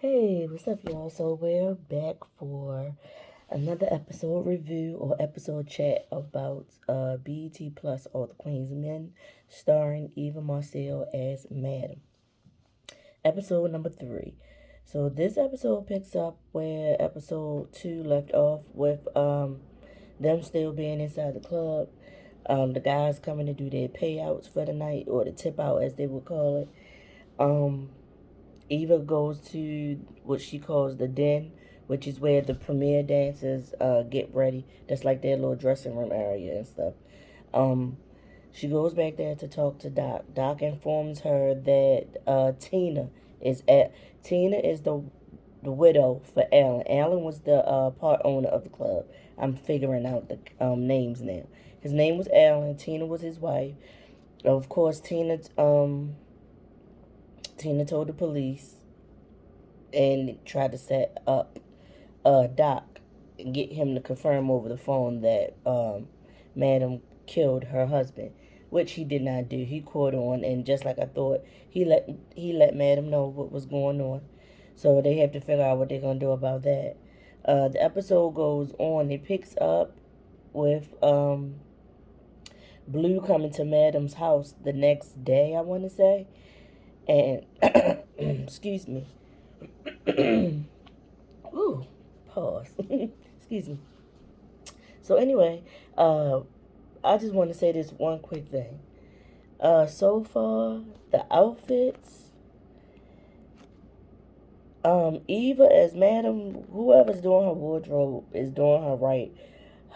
Hey, what's up, y'all? So we're back for another episode review or episode chat about BET Plus All the Queen's Men, starring Eva Marcel as Madam. Episode number 3. So this episode picks up where episode 2 left off with them still being inside the club. The guys coming to do their payouts for the night, or the tip out as they would call it. Eva goes to what she calls the den, which is where the premier dancers get ready. That's like their little dressing room area and stuff. Um, she goes back there to talk to Doc. Doc informs her that Tina is the widow for Alan. Alan was the part owner of the club. I'm figuring out the names now. His name was Alan. Tina was his wife. Of course, Tina told the police and tried to set up Doc and get him to confirm over the phone that Madam killed her husband, which he did not do. He caught on, and just like I thought, he let Madam know what was going on. So they have to figure out what they're gonna do about that. The episode goes on. It picks up with Blue coming to Madam's house the next day, I want to say, and excuse me. Ooh, pause. Excuse me. So anyway, I just want to say this one quick thing. So far the outfits, Eva as Madam, whoever's doing her wardrobe is doing her right.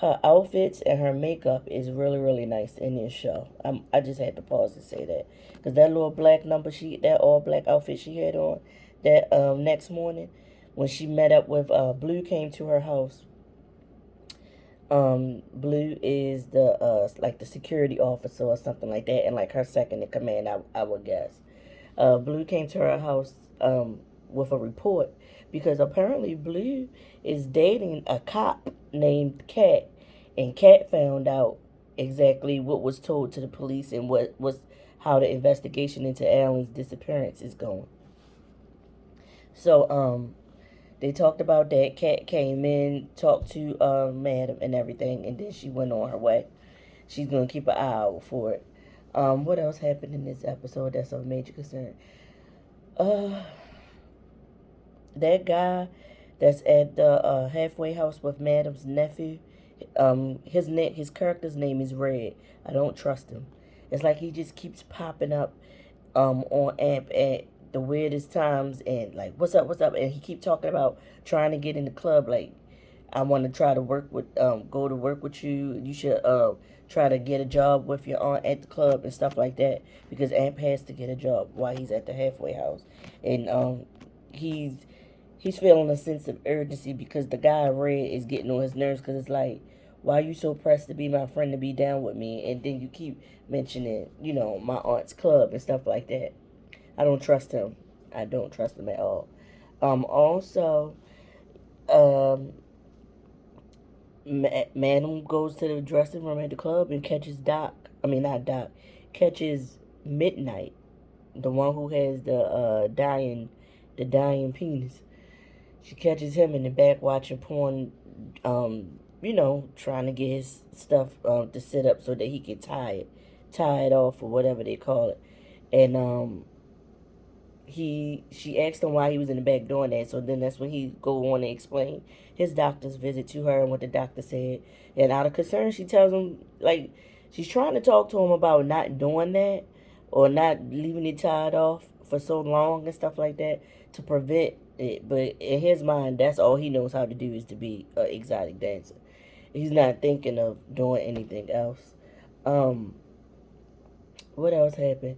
Her outfits and her makeup is really, really nice in this show. I just had to pause to say that because that little black that all black outfit she had on, that next morning when she met up with Blue came to her house. Blue is the like the security officer or something like that, and like her second in command, I would guess. Blue came to her house with a report because apparently Blue is dating a cop named Cat, and Cat found out exactly what was told to the police and what was how the investigation into Alan's disappearance is going. So they talked about that. Cat came in, talked to Madam and everything, and then she went on her way. She's gonna keep an eye out for it. What else happened in this episode that's of major concern? Uh, that guy that's at the halfway house with Madam's nephew. His character's name is Red. I don't trust him. It's like he just keeps popping up on amp at the weirdest times and like what's up, and he keep talking about trying to get in the club. Like, I want to try to work with go to work with you. You should try to get a job with your aunt at the club and stuff like that, because Amp has to get a job while he's at the halfway house. And he's he's feeling a sense of urgency because the guy Red is getting on his nerves, because it's like, why are you so pressed to be my friend, to be down with me, and then you keep mentioning, my aunt's club and stuff like that. I don't trust him. I don't trust him at all. Also, um, Madam goes to the dressing room at the club and catches Doc. I mean, not Doc. Catches Midnight, the one who has the dying penis. She catches him in the back watching porn. Trying to get his stuff to sit up so that he can tie it off or whatever they call it. And she asked him why he was in the back doing that. So then that's when he go on and explain his doctor's visit to her and what the doctor said. And out of concern, she tells him, like, she's trying to talk to him about not doing that or not leaving it tied off for so long and stuff like that to prevent it. But in his mind, that's all he knows how to do is to be an exotic dancer. He's not thinking of doing anything else. Um, what else happened?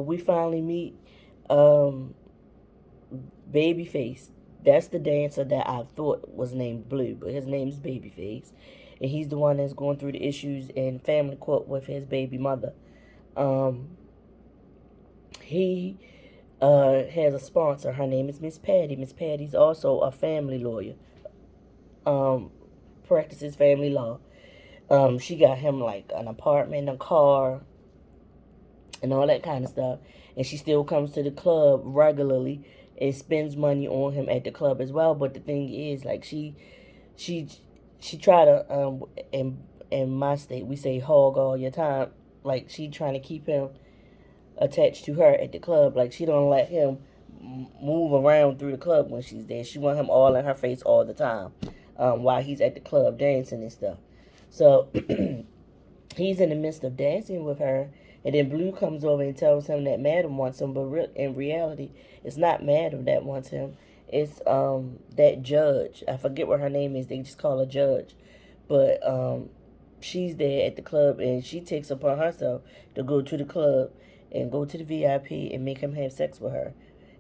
We finally meet um, Babyface. That's the dancer that I thought was named Blue, but his name's Babyface. And he's the one that's going through the issues in family court with his baby mother. Um, he has a sponsor. Her name is Miss Patty. Miss Patty's also a family lawyer. Um, practices family law. She got him like an apartment, a car, and all that kind of stuff. And she still comes to the club regularly and spends money on him at the club as well. But the thing is, like she she try to in my state we say hog all your time. Like she trying to keep him attached to her at the club. Like she don't let him move around through the club when she's there. She want him all in her face all the time, while he's at the club dancing and stuff. So he's in the midst of dancing with her, and then Blue comes over and tells him that Madam wants him, but in reality, it's not Madam that wants him. It's that judge. I forget what her name is. They just call her Judge, but she's there at the club, and she takes upon herself to go to the club and go to the VIP and make him have sex with her.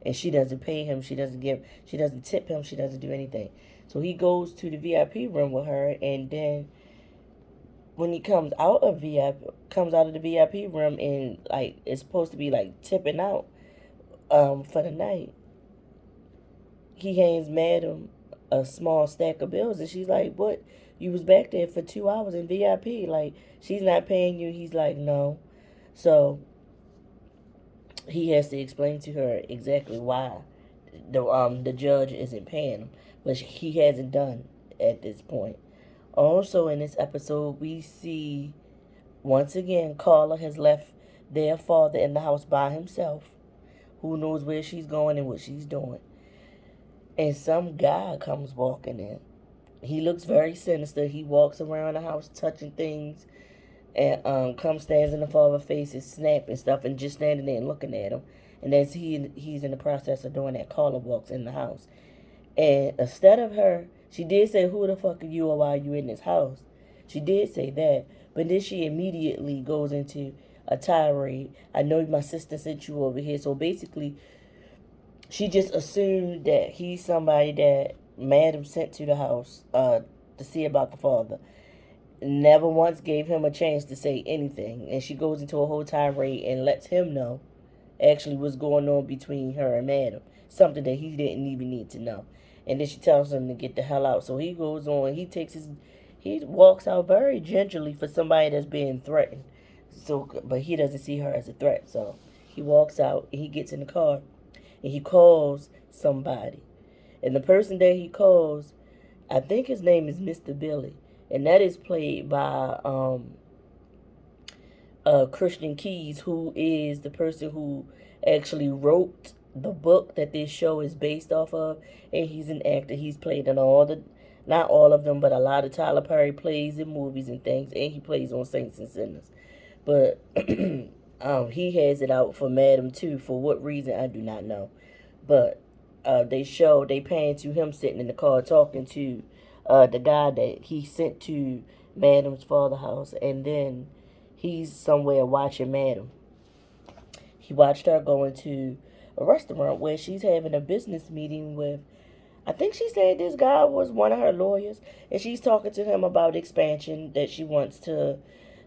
And she doesn't pay him. She doesn't tip him. She doesn't do anything. So he goes to the VIP room with her, and then when he comes out of the VIP room and like it's supposed to be like tipping out for the night, he hands Madam a small stack of bills, and she's like, "What? You was back there for 2 hours in VIP? Like she's not paying you?" He's like, "No." So he has to explain to her exactly why the judge isn't paying him, which he hasn't done at this point. Also, in this episode, we see once again Carla has left their father in the house by himself. Who knows where she's going and what she's doing? And some guy comes walking in. He looks very sinister. He walks around the house touching things, and comes stands in the father's face and snapping stuff and just standing there and looking at him. And as he's in the process of doing that, Carla walks in the house. And instead of her, she did say, "Who the fuck are you, or why are you in this house?" She did say that, but then she immediately goes into a tirade. "I know my sister sent you over here." So basically, she just assumed that he's somebody that Madam sent to the house to see about the father. Never once gave him a chance to say anything. And she goes into a whole tirade and lets him know actually what's going on between her and Madam. Something that he didn't even need to know. And then she tells him to get the hell out. So he goes on, he walks out very gingerly for somebody that's being threatened. So, but he doesn't see her as a threat. So he walks out and he gets in the car and he calls somebody. And the person that he calls, I think his name is Mr. Billy. And that is played by Christian Keys, who is the person who actually wrote the book that this show is based off of. And he's an actor. He's played in not all of them, but a lot of Tyler Perry plays in movies and things. And he plays on Saints and Sinners. But he has it out for Madam too. For what reason, I do not know. But they pan to him sitting in the car talking to the guy that he sent to Madam's father's house, and then he's somewhere watching Madam. He watched her go into a restaurant where she's having a business meeting with, I think she said this guy was one of her lawyers, and she's talking to him about expansion, that she wants to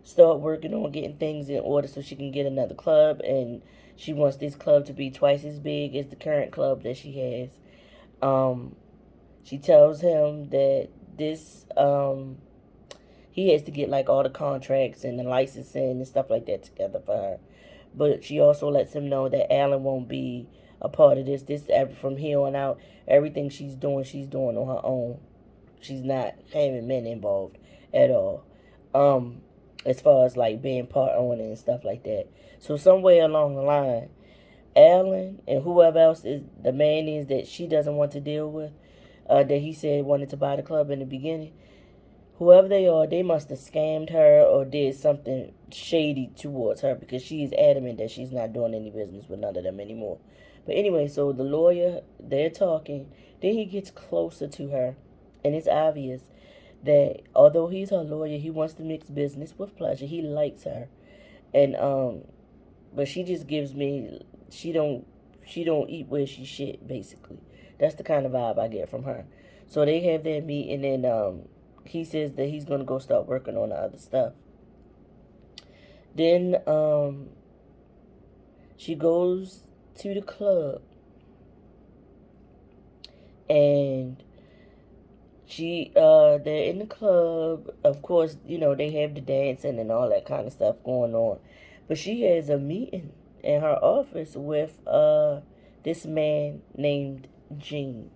start working on getting things in order so she can get another club, and she wants this club to be twice as big as the current club that she has. She tells him that he has to get like all the contracts and the licensing and stuff like that together for her. But she also lets him know that Alan won't be a part of this. From here on out, everything she's doing on her own. She's not having men involved at all. As far as like being part owner and stuff like that. So somewhere along the line, Alan and whoever else is the man is that she doesn't want to deal with, that he said wanted to buy the club in the beginning. Whoever they are, they must have scammed her or did something shady towards her, because she is adamant that she's not doing any business with none of them anymore. But anyway, so the lawyer, they're talking. Then he gets closer to her, and it's obvious that although he's her lawyer, he wants to mix business with pleasure. He likes her, and but she just gives me she don't eat where she shit, basically. That's the kind of vibe I get from her. So they have their meeting, and he says that he's gonna go start working on the other stuff. Then she goes to the club, and they're in the club. Of course, they have the dancing and all that kind of stuff going on. But she has a meeting in her office with the this man named Gene.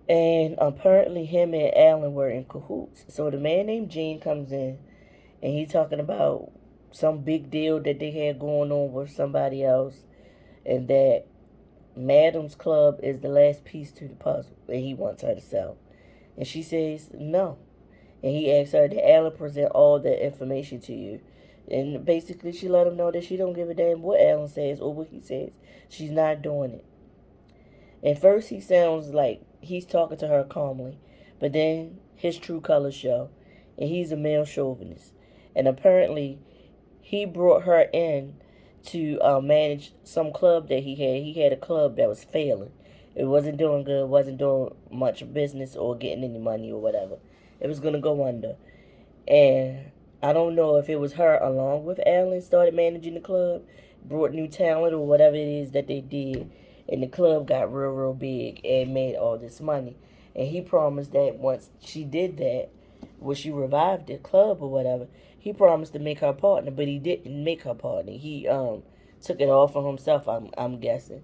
And apparently him and Alan were in cahoots. So the man named Gene comes in and he's talking about some big deal that they had going on with somebody else, and that Madam's club is the last piece to the puzzle and he wants her to sell. And she says no. And he asks her, did Alan present all that information to you? And basically she let him know that she don't give a damn what Alan says or what he says. She's not doing it. At first he sounds like he's talking to her calmly, but then his true colors show, and he's a male chauvinist. And apparently he brought her in to manage some club that he had. He had a club that was failing. It wasn't doing good, wasn't doing much business or getting any money or whatever. It was going to go under. And I don't know if it was her along with Alan started managing the club, brought new talent or whatever it is that they did. And the club got real, real big and made all this money. And he promised that once she did that, when she revived the club or whatever, he promised to make her partner, but he didn't make her partner. He took it all for himself, I'm guessing.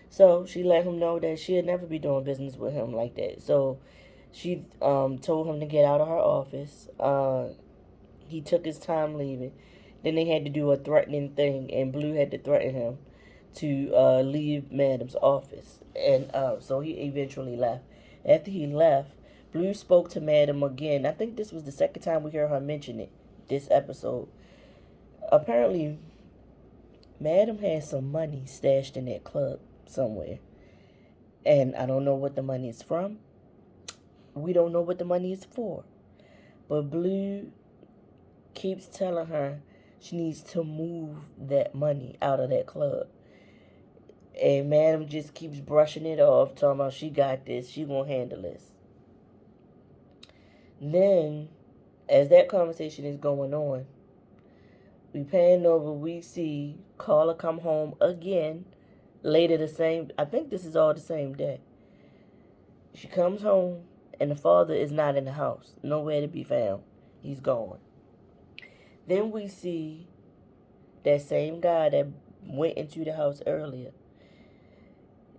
So she let him know that she'd never be doing business with him like that. So she told him to get out of her office. He took his time leaving. Then they had to do a threatening thing, and Blue had to threaten him to leave Madam's office. And so he eventually left. After he left, Blue spoke to Madam again. I think this was the second time we heard her mention it this episode. Apparently, Madam has some money stashed in that club somewhere. And I don't know what the money is from. We don't know what the money is for. But Blue keeps telling her she needs to move that money out of that club. And Madam just keeps brushing it off, talking about she got this, she gonna handle this. Then, as that conversation is going on, we pan over, we see Carla come home again, later the same, I think this is all the same day. She comes home, and the father is not in the house, nowhere to be found. He's gone. Then we see that same guy that went into the house earlier.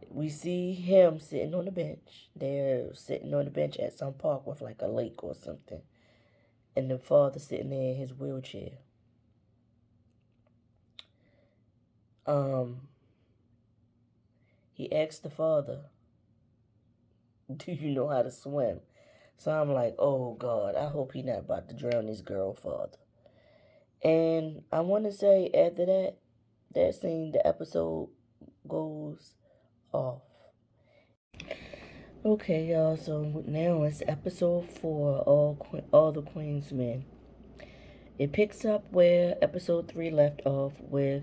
We see him sitting on the bench. They're sitting on the bench at some park with like a lake or something. And the father sitting there in his wheelchair. He asked the father, do you know how to swim? So I'm like, oh God, I hope he not about to drown his girl father. And I want to say after that scene, the episode goes off. Okay, y'all, so now it's episode 4, all the Queen's Men. It picks up where episode 3 left off with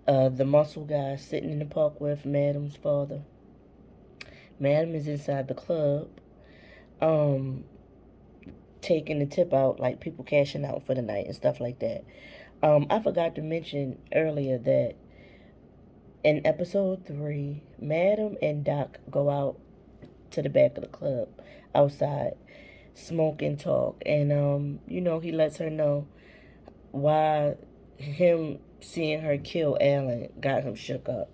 the muscle guy sitting in the park with Madam's father. Madam is inside the club, taking the tip out, like people cashing out for the night and stuff like that. I forgot to mention earlier that in episode 3, Madam and Doc go out to the back of the club, outside, smoke and talk. And, he lets her know why him seeing her kill Alan got him shook up.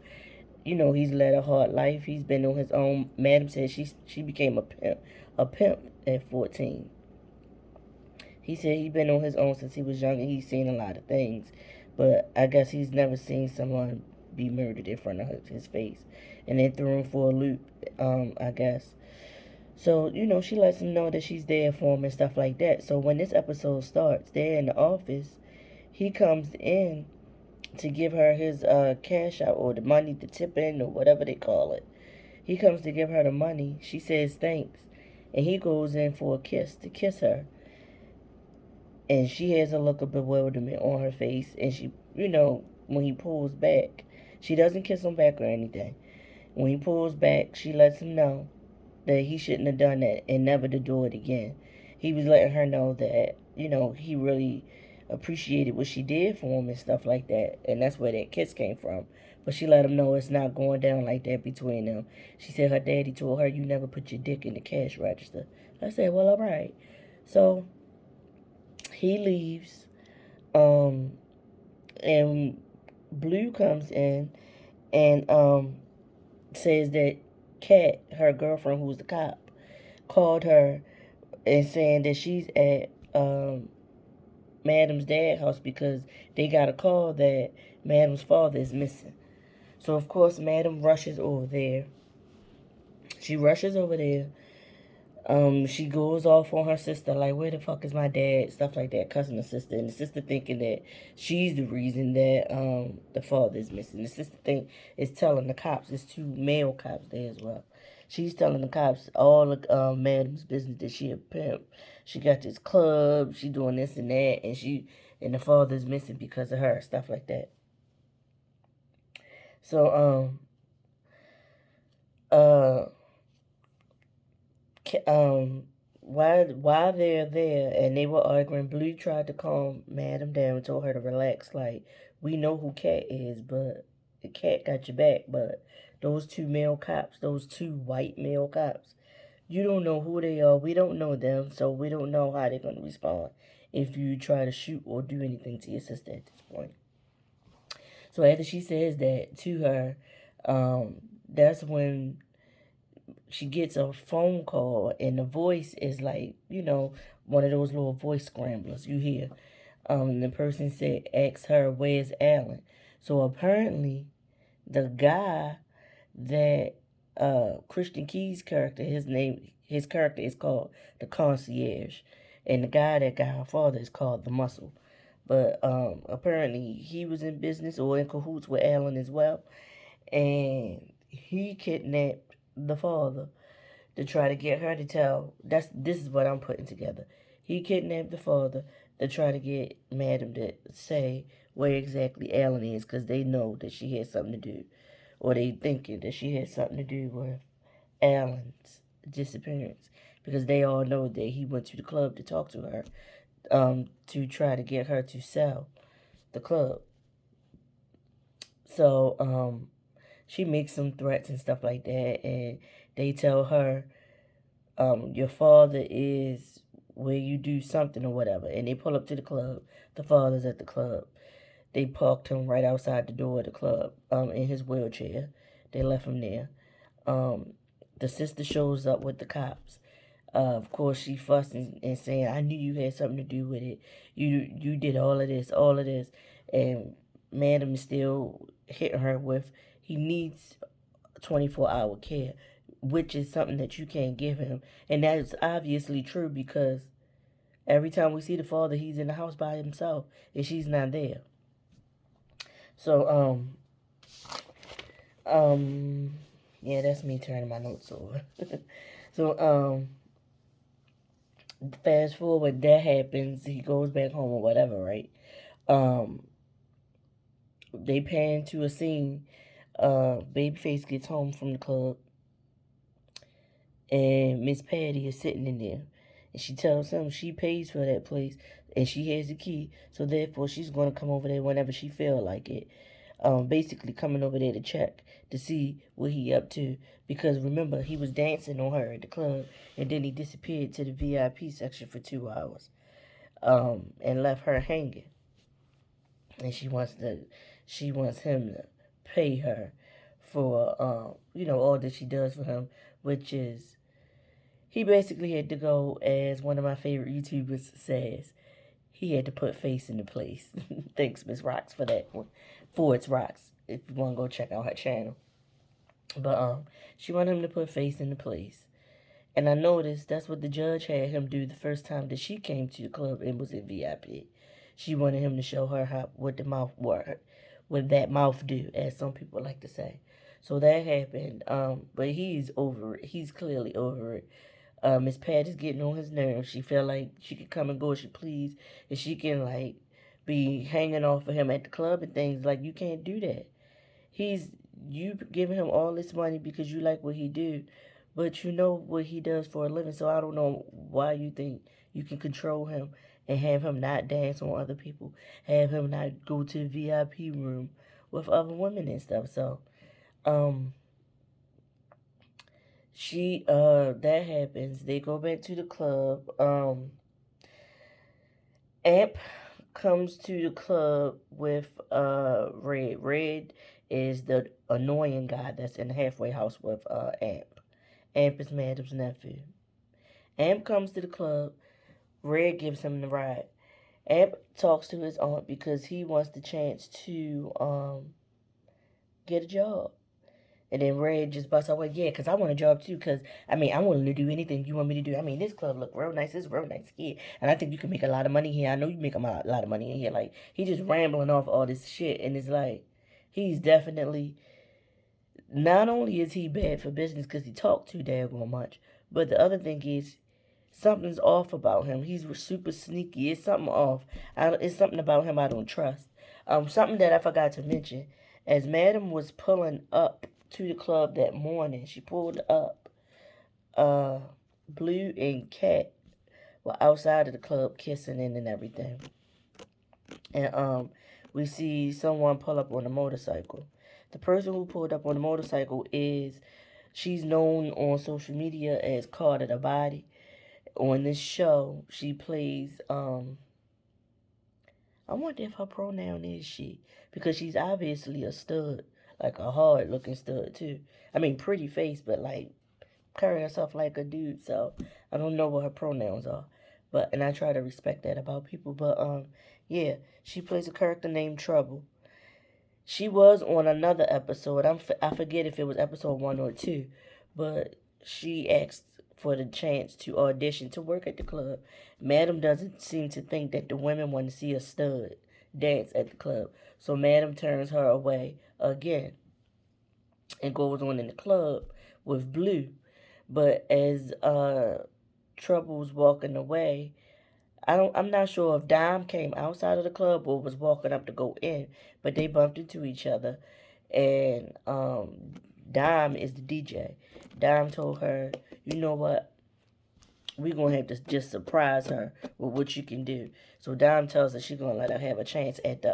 He's led a hard life. He's been on his own. Madam said she became a pimp at 14. He said he's been on his own since he was young and he's seen a lot of things. But I guess he's never seen someone be murdered in front of his face. And then threw him for a loop, I guess. So, she lets him know that she's there for him and stuff like that. So when this episode starts, they're in the office. He comes in to give her his cash out, or the money to tip in, or whatever they call it. He comes to give her the money. She says thanks. And he goes in for a kiss, to kiss her. And she has a look of bewilderment on her face. And she, when he pulls back, she doesn't kiss him back or anything. When he pulls back, she lets him know that he shouldn't have done that and never to do it again. He was letting her know that, he really appreciated what she did for him and stuff like that. And that's where that kiss came from. But she let him know it's not going down like that between them. She said her daddy told her, you never put your dick in the cash register. I said, well, all right. So he leaves. And Blue comes in. and says that Kat, her girlfriend, who's the cop, called her and saying that she's at Madam's dad's house because they got a call that Madam's father is missing. So of course Madam rushes over there. She rushes over there. She goes off on her sister, like, where the fuck is my dad? Stuff like that, cussing the sister. And the sister thinking that she's the reason that the father is missing. The sister is telling the cops, it's two male cops there as well. She's telling the cops all the Madam's business, that she a pimp. She got this club, she doing this and that, and the father's missing because of her, stuff like that. So uh while they're there and they were arguing, Blue tried to calm Madam down and told her to relax. Like, we know who Cat is, but the Cat got your back. But those two male cops, those two white male cops, you don't know who they are. We don't know them, so we don't know how they're going to respond if you try to shoot or do anything to your sister at this point. So after she says that to her, that's when she gets a phone call, and the voice is like, one of those little voice scramblers you hear. The person said, ask her, where's Alan? So apparently the guy that Christian Key's character, his character is called the concierge, and the guy that got her father is called the muscle. But apparently he was in business or in cahoots with Alan as well, and he kidnapped the father to try to get her to tell. This is what I'm putting together. He kidnapped the father to try to get Madam to say where exactly Alan is, because they know that she had something to do, or they thinking that she had something to do with Alan's disappearance, because they all know that he went to the club to talk to her, to try to get her to sell the club. So she makes some threats and stuff like that, and they tell her, your father is where you do something or whatever. And they pull up to the club. The father's at the club. They parked him right outside the door of the club, in his wheelchair. They left him there. The sister shows up with the cops. Of course, she fussing and saying, I knew you had something to do with it. You did all of this. And Madam is still hitting her with, he needs 24-hour care, which is something that you can't give him. And that is obviously true, because every time we see the father, he's in the house by himself and she's not there. So, yeah, that's me turning my notes over. So, fast forward, that happens, he goes back home or whatever, right? They pan to a scene. Babyface gets home from the club, and Miss Patty is sitting in there, and she tells him she pays for that place and she has the key, so therefore she's going to come over there whenever she feel like it. Basically coming over there to check to see what he up to, because remember, he was dancing on her at the club, and then he disappeared to the VIP section for 2 hours, and left her hanging, and she wants him to pay her for all that she does for him, which is, he basically had to go, as one of my favorite YouTubers says, he had to put face into place. Thanks, Miss Rocks, for that one. Ford's Rocks, if you want to go check out her channel. But she wanted him to put face into place. And I noticed that's what the judge had him do the first time that she came to the club and was in VIP. She wanted him to show her what that mouth do, as some people like to say. So that happened. But he's over it. He's clearly over it. Miss Pat is getting on his nerves. She felt like she could come and go as she please, and she can, like, be hanging off of him at the club and things. Like, you can't do that. You giving him all this money because you like what he do, but you know what he does for a living. So I don't know why you think you can control him and have him not dance on other people, have him not go to the VIP room with other women and stuff. So, that happens. They go back to the club. Amp comes to the club with Red. Red is the annoying guy that's in the halfway house with Amp. Amp is Madam's nephew. Amp comes to the club. Red gives him the ride. Amp talks to his aunt because he wants the chance to get a job. And then Red just busts out, well, yeah, because I want a job too. Because, I mean, I'm willing to do anything you want me to do. I mean, this club look real nice. It's real nice here. And I think you can make a lot of money here. I know you make a lot of money in here. Like, he just rambling off all this shit. And it's like, he's definitely, not only is he bad for business because he talked too daggone much, but the other thing is, something's off about him. He's super sneaky. It's something off. It's something about him I don't trust. Something that I forgot to mention. As Madam was pulling up to the club that morning, she pulled up. Blue and Cat were outside of the club kissing and everything. And we see someone pull up on a motorcycle. The person who pulled up on the motorcycle she's known on social media as Carter the Body. On this show, she plays, I wonder if her pronoun is she, because she's obviously a stud, like a hard looking stud too. I mean, pretty face, but like carry herself like a dude, so I don't know what her pronouns are. And I try to respect that about people, but yeah, she plays a character named Trouble. She was on another episode. I forget if it was episode 1 or 2, but she asked for the chance to audition to work at the club. Madam doesn't seem to think that the women want to see a stud dance at the club, so Madam turns her away again and goes on in the club with Blue. But as Trouble's walking away, I'm not sure if Dime came outside of the club or was walking up to go in, but they bumped into each other. And Dime is the DJ. Dime told her, you know what? We're going to have to just surprise her with what you can do. So Dime tells her she's going to let her have a chance at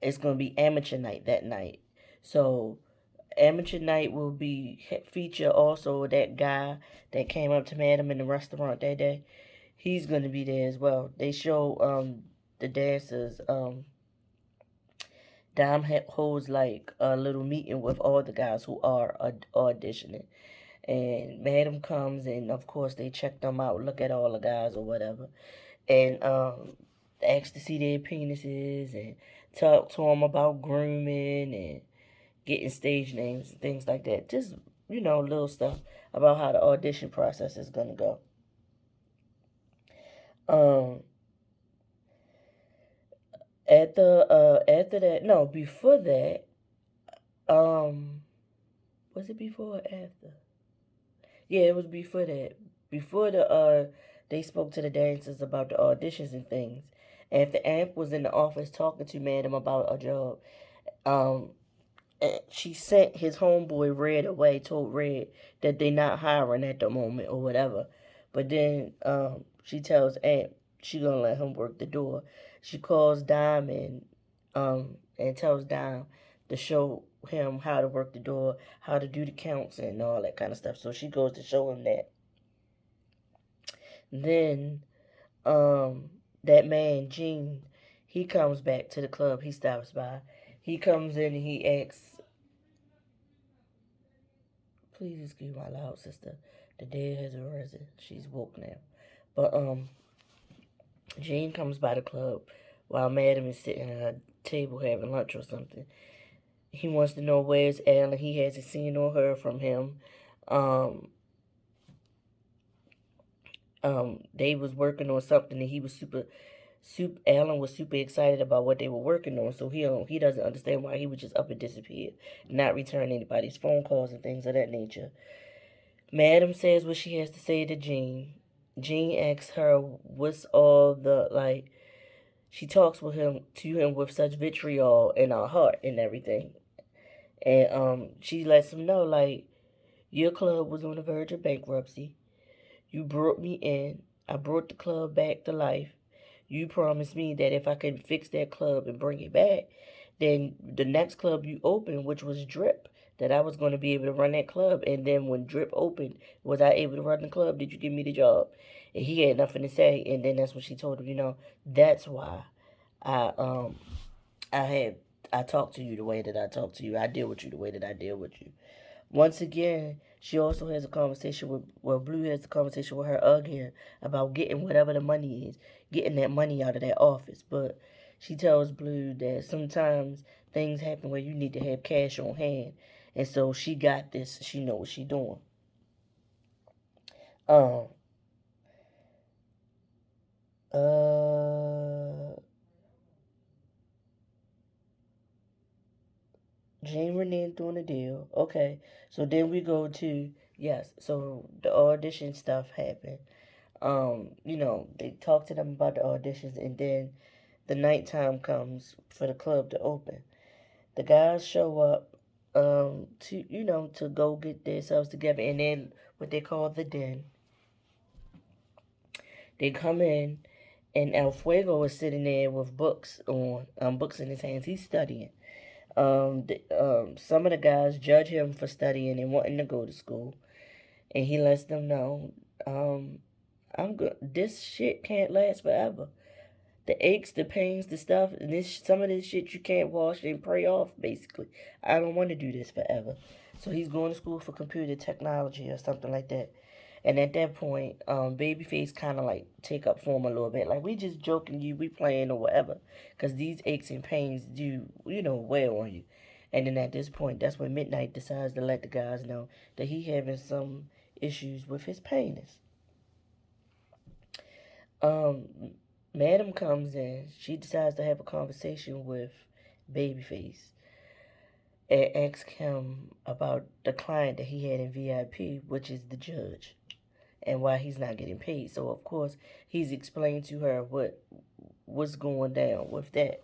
it's going to be amateur night that night. So amateur night will feature also that guy that came up to Madam in the restaurant that day. He's going to be there as well. They show the dancers. Dom holds like a little meeting with all the guys who are auditioning. And Madam comes and of course they check them out, look at all the guys or whatever. And ask to see their penises and talk to them about grooming and getting stage names and things like that. Just, little stuff about how the audition process is going to go. Before that, was it before or after? Yeah, it was before that. Before they spoke to the dancers about the auditions and things. After Amp was in the office talking to Madam about a job, she sent his homeboy Red away, told Red that they not hiring at the moment or whatever. But then she tells Amp she gonna let him work the door. She calls Dime and tells Dime to show him how to work the door, how to do the counts and all that kind of stuff. So she goes to show him that. Then that man Gene, he comes back to the club. He stops by. He comes in and he asks, please excuse my loud sister. The dead has arisen. She's woke now. But Gene comes by the club while Madam is sitting at a table having lunch or something. He wants to know where's Alan. He hasn't seen or heard from him. They was working on something and he was Alan was super excited about what they were working on, so he doesn't understand why he would just up and disappear, not return anybody's phone calls and things of that nature. Madam says what she has to say to Gene. Gene asks her what's all the she talks to him with such vitriol in her heart and everything. And she lets him know, your club was on the verge of bankruptcy. You brought me in. I brought the club back to life. You promised me that if I could fix that club and bring it back, then the next club you opened, which was Drip, that I was going to be able to run that club. And then when Drip opened, was I able to run the club? Did you give me the job? And he had nothing to say. And then that's when she told him, that's why I I talk to you the way that I talk to you. I deal with you the way that I deal with you. Once again, she also has a conversation with, well, Blue has a conversation with her again about getting whatever the money is, getting that money out of that office. But she tells Blue that sometimes things happen where you need to have cash on hand. And so she got this. She know what she doing. Um, uh, Jane Renee doing a deal. Okay. So then we go to, yes, so the audition stuff happened. They talk to them about the auditions, and then the nighttime comes for the club to open. The guys show up to go get themselves together, and then what they call the den. They come in, and El Fuego is sitting there with books in his hands. He's studying. Some of the guys judge him for studying and wanting to go to school, and he lets them know, I'm good. This shit can't last forever. The aches, the pains, the stuff, and some of this shit you can't wash and pray off. Basically, I don't want to do this forever. So he's going to school for computer technology or something like that. And at that point, Babyface kind of like take up form a little bit, like we just joking you, we playing or whatever, because these aches and pains do wear on you. And then at this point, that's when Midnight decides to let the guys know that he having some issues with his penis. Um, Madam comes in. She decides to have a conversation with Babyface and asks him about the client that he had in VIP, which is the judge, and why he's not getting paid. So of course he's explained to her what's going down with that.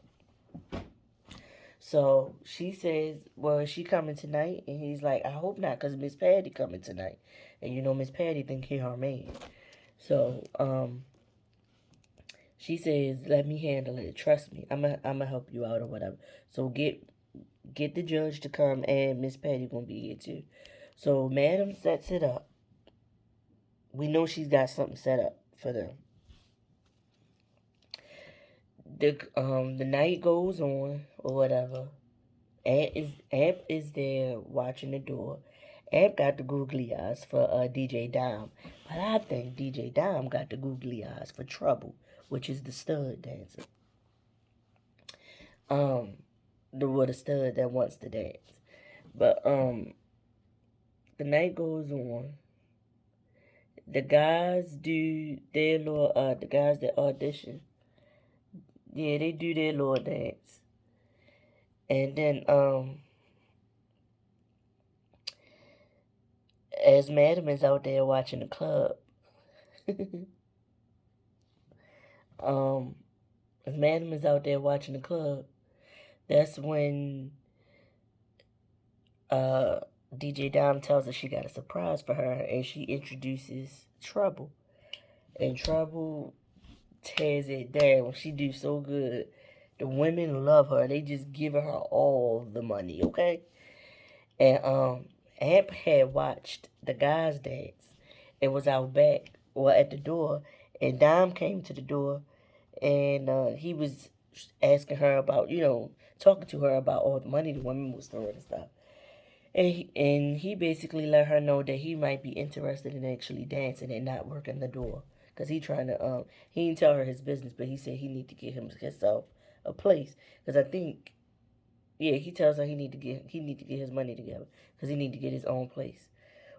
So she says, well, is she coming tonight? And he's like, I hope not, because Miss Patty coming tonight. And Miss Patty think he her man. So she says, let me handle it. Trust me. I'ma help you out or whatever. So get the judge to come, and Miss Patty gonna be here too. So Madam sets it up. We know she's got something set up for them. The night goes on or whatever. Amp is there watching the door. Amp got the googly eyes for DJ Dime, but I think DJ Dime got the googly eyes for Trouble, which is the stud dancer. The stud that wants to dance. But the night goes on. The guys do their little the guys that audition. Yeah, they do their little dance. And then as Madam is out there watching the club, as Madam is out there watching the club, that's when DJ Dom tells her she got a surprise for her, and she introduces Trouble. And Trouble tears it down. She do so good. The women love her. They just giving her all the money, okay? And Amp had watched the guys dance and was out back or at the door, and Dom came to the door, and he was asking her about, talking to her about all the money the women was throwing and stuff. And he basically let her know that he might be interested in actually dancing and not working the door. Because he trying to, he didn't tell her his business, but he said he need to get himself a place. Because I think, yeah, he tells her he need to get his money together. Because he need to get his own place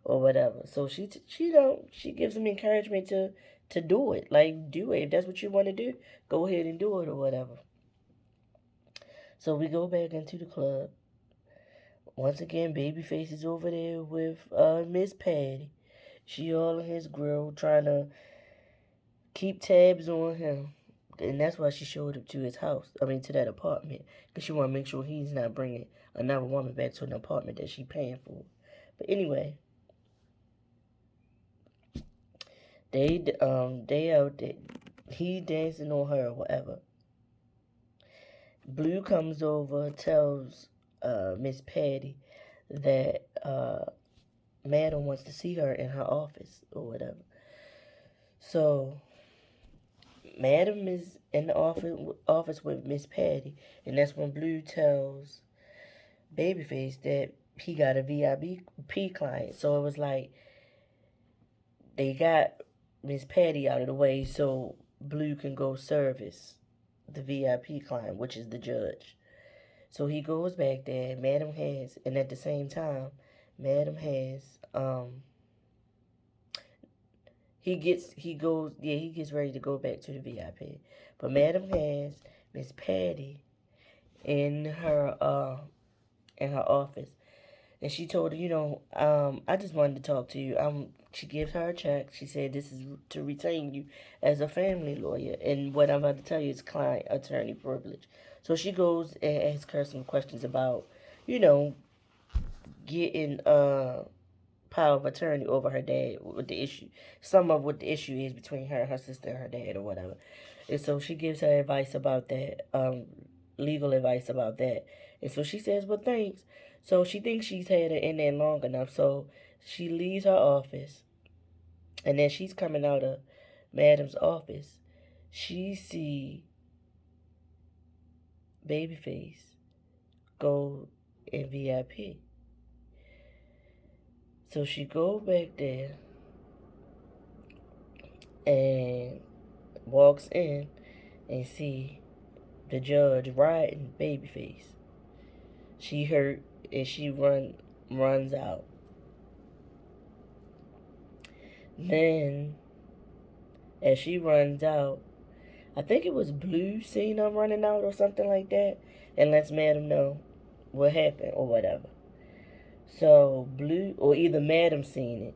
or whatever. So she gives him encouragement to do it. Like, do it. If that's what you want to do, go ahead and do it or whatever. So we go back into the club. Once again, Babyface is over there with Miss Patty. She all in his grill trying to keep tabs on him. And that's why she showed up to his house. I mean, to that apartment. Because she want to make sure he's not bringing another woman back to an apartment that she paying for. But anyway, they out there. He dancing on her or whatever. Blue comes over, tells Miss Patty that Madam wants to see her in her office or whatever. So Madam is in the office with Miss Patty, and that's when Blue tells Babyface that he got a VIP client. So it was like they got Miss Patty out of the way so Blue can go service the VIP client, which is the judge. So he goes back there. Madam has, and at the same time, Madam has he gets ready to go back to the VIP. But Madam has Miss Patty in her office, and she told her, I just wanted to talk to you. She gives her a check. She said this is to retain you as a family lawyer, and what I'm about to tell you is client attorney privilege. So she goes and asks her some questions about, you know, getting power of attorney over her dad with the issue. Some of what the issue is between her and her sister and her dad or whatever. And so she gives her advice about that, legal advice about that. And so she says, well, thanks. So she thinks she's had it in there long enough. So she leaves her office. And then she's coming out of Madam's office. She see Babyface go in VIP. So she go back there and walks in and see the judge riding Babyface. She hurt and she runs out. Then as she runs out, I think it was Blue seen her running out or something like that, and lets Madam know what happened or whatever. So Blue, or either Madam seen it,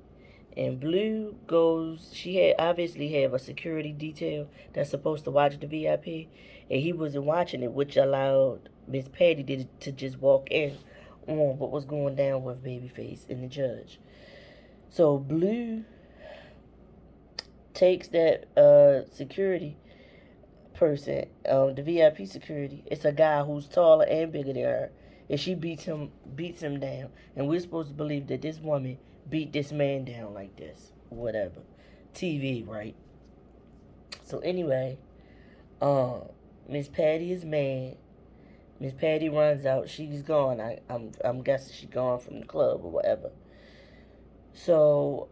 and Blue goes. She had obviously have a security detail that's supposed to watch the VIP, and he wasn't watching it, which allowed Miss Patty to just walk in on what was going down with Babyface and the judge. So Blue takes that security person, the VIP security. It's a guy who's taller and bigger than her, and she beats him down. And we're supposed to believe that this woman beat this man down like this, whatever. TV, right? So anyway, Miss Patty is mad. Miss Patty runs out. She's gone. I'm guessing she's gone from the club or whatever. So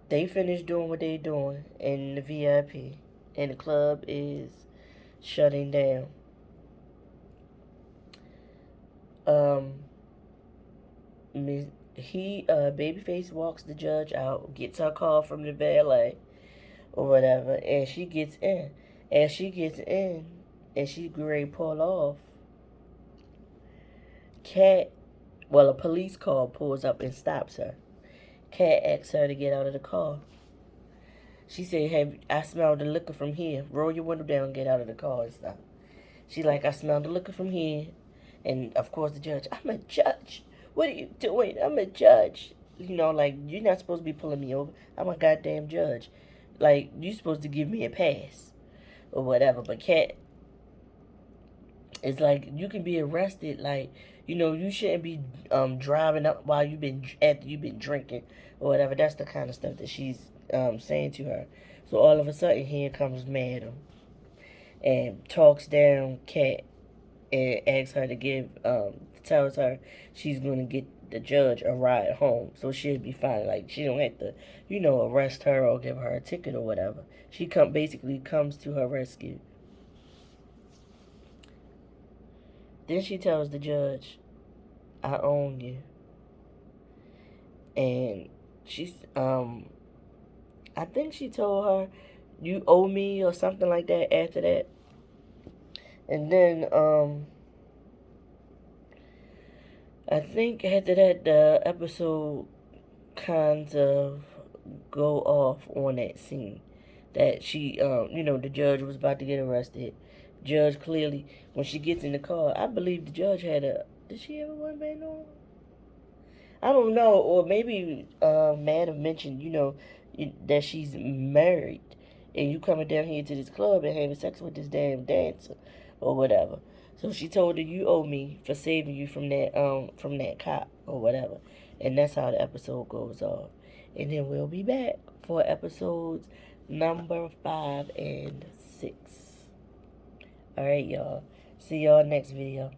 they finish doing what they doing in the VIP, and the club is shutting down. Babyface walks the judge out, gets her call from the valet or whatever, and she gets in. As she gets in, and she's ready to pull off, a police car pulls up and stops her. Cat asks her to get out of the car. She said, "Hey, I smell the liquor from here. Roll your window down and get out of the car and stuff." She like, "I smell the liquor from here." And of course the judge, "I'm a judge. What are you doing? I'm a judge." Like, you're not supposed to be pulling me over. I'm a goddamn judge. Like, you're supposed to give me a pass or whatever. But Cat is like, you can be arrested. Like, you shouldn't be driving up while after you've been drinking or whatever. That's the kind of stuff that she's saying to her. So all of a sudden, here comes Madam and talks down Cat and asks her to tells her she's going to get the judge a ride home, so she'll be fine. Like, she don't have to, arrest her or give her a ticket or whatever. She basically comes to her rescue. Then she tells the judge, "I own you," and I think she told her, "You owe me," or something like that. After that, and then I think after that, the episode kind of go off on that scene. That the judge was about to get arrested. Judge clearly, when she gets in the car, I believe the judge did she have a one band on? I don't know, or maybe Madam mentioned, that she's married, and you coming down here to this club and having sex with this damn dancer, or whatever. So she told her, "You owe me for saving you from that cop or whatever," and that's how the episode goes off. And then we'll be back for episodes number 5 and 6. 6. Alright, y'all. See y'all next video.